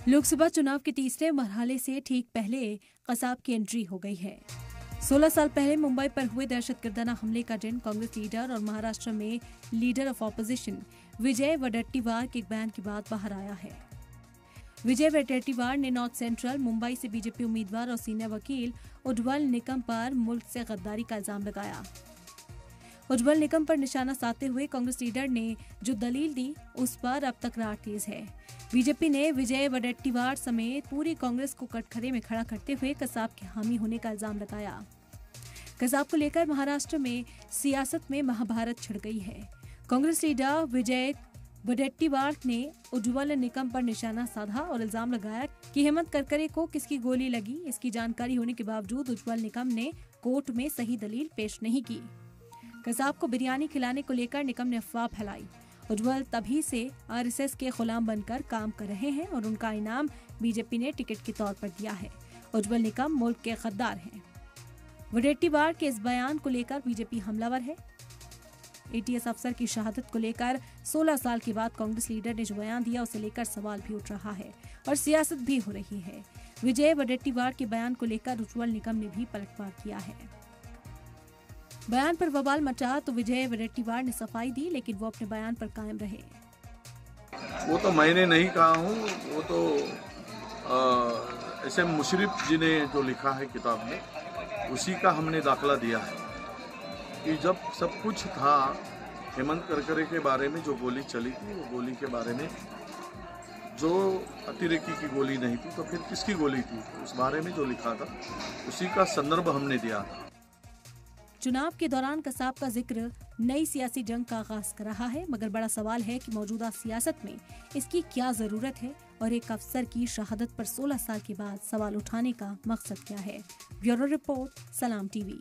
लोकसभा चुनाव के तीसरे मरहले से ठीक पहले कसाब की एंट्री हो गई है। 16 साल पहले मुंबई पर हुए दहशतगर्दाना हमले का दिन कांग्रेस लीडर और महाराष्ट्र में लीडर ऑफ ऑपोजिशन विजय वडेट्टीवार के एक बयान के बाद बाहर आया है। विजय वडेट्टीवार ने नॉर्थ सेंट्रल मुंबई से बीजेपी उम्मीदवार और सीनियर वकील उज्ज्वल निकम पर मुल्क से गद्दारी का इल्जाम लगाया। उज्ज्वल निकम पर निशाना साधते हुए कांग्रेस लीडर ने जो दलील दी उस पर अब तक रार तेज है। बीजेपी ने विजय वडेट्टीवार समेत पूरी कांग्रेस को कटघरे में खड़ा करते हुए कसाब के हामी होने का इल्जाम लगाया। कसाब को लेकर महाराष्ट्र में सियासत में महाभारत छिड़ गई है। कांग्रेस लीडर विजय वडेट्टीवार ने उज्ज्वल निकम पर निशाना साधा और इल्जाम लगाया कि हेमंत करकरे को किसकी गोली लगी, इसकी जानकारी होने के बावजूद उज्ज्वल निकम ने कोर्ट में सही दलील पेश नहीं की। कसाब को बिरयानी खिलाने को लेकर निकम ने अफवाह फैलाई। उज्ज्वल तभी से आरएसएस के गुलाम बनकर काम कर रहे हैं और उनका इनाम बीजेपी ने टिकट के तौर पर दिया है। उज्ज्वल निकम मुल्क के गद्दार हैं। वडेट्टीवार के इस बयान को लेकर बीजेपी हमलावर है। एटीएस अफसर की शहादत को लेकर 16 साल के बाद कांग्रेस लीडर ने जो बयान दिया उसे लेकर सवाल भी उठ रहा है और सियासत भी हो रही है। विजय वडेट्टीवार के बयान को लेकर उज्ज्वल निकम ने भी पलटवार किया है। बयान पर बवाल मचा तो विजय वडेट्टीवार ने सफाई दी, लेकिन वो अपने बयान पर कायम रहे। वो तो मैंने नहीं कहा हूँ, वो तो ऐसे मुशर्रफ जी ने जो लिखा है किताब में उसी का हमने दाखला दिया है कि जब सब कुछ था, हेमंत करकरे के बारे में जो गोली चली थी वो गोली के बारे में जो अतिरेकी की गोली नहीं थी तो फिर किसकी गोली थी, उस बारे में जो लिखा था उसी का संदर्भ हमने दिया था। चुनाव के दौरान कसाब का जिक्र नई सियासी जंग का आगाज कर रहा है, मगर बड़ा सवाल है कि मौजूदा सियासत में इसकी क्या जरूरत है और एक अफसर की शहादत पर 16 साल के बाद सवाल उठाने का मकसद क्या है। ब्यूरो रिपोर्ट, सलाम टीवी।